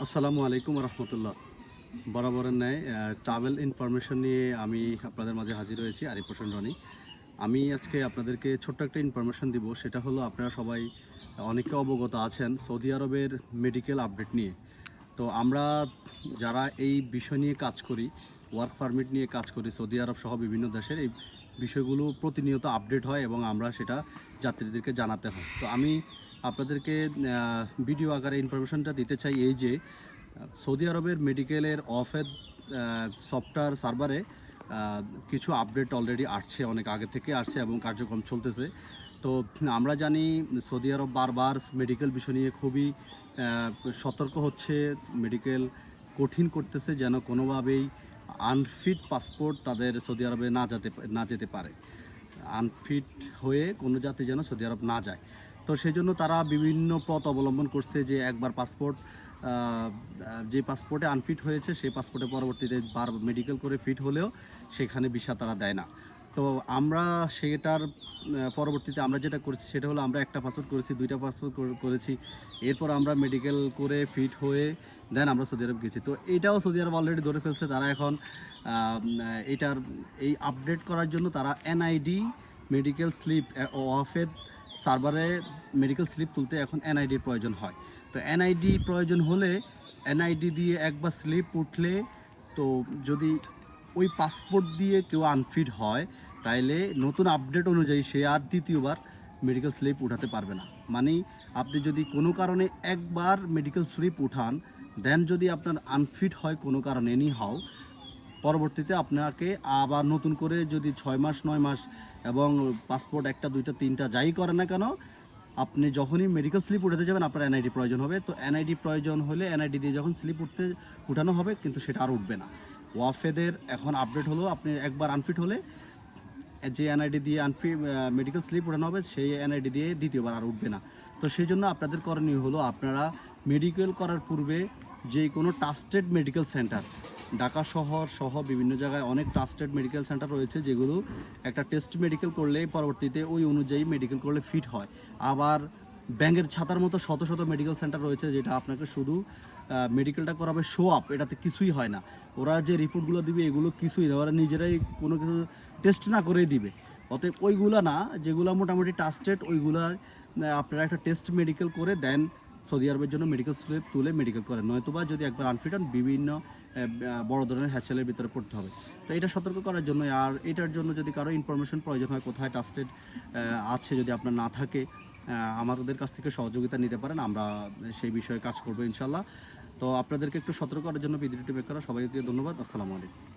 আসসালামু আলাইকুম রহমতুল্লাহ। বরাবরের ন্যায় ট্রাভেল ইনফরমেশন নিয়ে আমি আপনাদের মাঝে হাজির হয়েছি, আরিফ হোসেন রনি। আমি আজকে আপনাদেরকে ছোট্ট একটা ইনফরমেশন দিব। সেটা হলো, আপনারা সবাই অনেকে অবগত আছেন সৌদি আরবের মেডিকেল আপডেট নিয়ে। তো আমরা যারা এই বিষয় নিয়ে কাজ করি, ওয়ার্ক পারমিট নিয়ে কাজ করি সৌদি আরব সহ বিভিন্ন দেশের, এই বিষয়গুলো প্রতিনিয়ত আপডেট হয় এবং আমরা সেটা যাত্রীদেরকে জানাতে হয়। তো আমি আপনাদেরকে ভিডিও আকারে ইনফরমেশনটা দিতে চাই এই যে, সৌদি আরবের মেডিকেলের অফেদ সফটওয়্যার সার্ভারে কিছু আপডেট অলরেডি আসছে, অনেক আগে থেকে আসছে এবং কার্যক্রম চলতেছে। তো আমরা জানি সৌদি আরব বারবার মেডিকেল বিষয় নিয়ে খুবই সতর্ক হচ্ছে, মেডিকেল কঠিন করতেছে যেন কোনোভাবেই আনফিট পাসপোর্ট তাদের সৌদি আরবে না যেতে পারে, আনফিট হয়ে কোনো যাত্রী যেন সৌদি আরব না যায়। তো সেই জন্য তারা বিভিন্ন পথ অবলম্বন করছে যে একবার পাসপোর্ট, যে পাসপোর্টে আনফিট হয়েছে সেই পাসপোর্টে পরবর্তীতে মেডিকেল করে ফিট হলেও সেখানে ভিসা তারা দেয় না। তো আমরা সেটার পরবর্তীতে আমরা যেটা করেছি সেটা হলো, আমরা একটা পাসপোর্ট করেছি, দুইটা পাসপোর্ট করেছি, এরপর আমরা মেডিকেল করে ফিট হয়ে দেন আমরা সৌদি আরব গেছি। তো এটাও সৌদি আরব অলরেডি ধরে ফেলছে। তারা এখন এই আপডেট করার জন্য তারা এনআইডি মেডিকেল স্লিপ ওয়াফেদ সার্ভারে মেডিকেল স্লিপ তুলতে এখন এনআইডির প্রয়োজন হয়। তো এনআইডি প্রয়োজন হলে এনআইডি দিয়ে একবার স্লিপ উঠলে, তো যদি ওই পাসপোর্ট দিয়ে কেউ আনফিট হয় তাইলে নতুন আপডেট অনুযায়ী সে আর দ্বিতীয়বার মেডিকেল স্লিপ উঠাতে পারবে না। মানে আপনি যদি কোনো কারণে একবার মেডিকেল স্লিপ উঠান, দেন যদি আপনার আনফিট হয় কোনো কারণে এনি হাও, পরবর্তীতে আপনাকে আবার নতুন করে যদি 6 মাস 9 মাস এবং পাসপোর্ট একটা দুইটা তিনটা যাই করেন না কেন, আপনি যখনই মেডিকেল স্লিপ উঠাতে যাবেন আপনার এনআইডি প্রয়োজন হবে। তো এনআইডি প্রয়োজন হলে এনআইডি দিয়ে যখন স্লিপ উঠানো হবে, কিন্তু সেটা আর উঠবে না। ওয়াফেদের এখন আপডেট হলো, আপনি একবার আনফিট হলে যে এনআইডি দিয়ে মেডিকেল স্লিপ উঠানো হবে সেই এনআইডি দিয়ে দ্বিতীয়বার আর উঠবে না। তো সেই জন্য আপনাদের করণীয় হলো, আপনারা মেডিকেল করার পূর্বে যে কোনো ট্রাস্টেড মেডিকেল সেন্টার, ঢাকা শহর সহ বিভিন্ন জায়গায় অনেক ট্রাস্টেড মেডিকেল সেন্টার রয়েছে, যেগুলো একটা টেস্ট মেডিকেল করলে পরবর্তীতে ওই অনুযায়ী মেডিকেল করলে ফিট হয়। আবার ব্যাঙের ছাতার মতো শত শত মেডিকেল সেন্টার রয়েছে, যেটা আপনাকে শুধু মেডিকেলটা করাবে শো আপ, এটাতে কিছুই হয় না। ওরা যে রিপোর্টগুলো দিবে এগুলো কিছুই না, ওরা নিজেরাই কোনো কিছু টেস্ট না করেই দিবে। অতএব ওইগুলো না, যেগুলো মোটামুটি ট্রাস্টেড, ওইগুলো আপনারা একটা টেস্ট মেডিকেল করে দেন সৌদি আরবের জন্য মেডিকেল স্লিপ তুলে মেডিকেল করেন, নয়তোবা যদি একবার আনফিট হন বিভিন্ন বড় ধরনের হ্যাসেলের ভিতরে পড়তে হবে। তো এটা সতর্ক করার জন্য। আর এটার জন্য যদি কারো ইনফরমেশন প্রয়োজন হয়, কোথায় ট্রাস্টেড আছে, যদি আপনার না থাকে, আমাদের কাছ থেকে সহযোগিতা নিতে পারেন, আমরা সেই বিষয়ে কাজ করবো ইনশাল্লাহ। তো আপনাদেরকে একটু সতর্ক করার জন্য ভিডিওটি বের করা। সবাইকে ধন্যবাদ। আসসালামু আলাইকুম।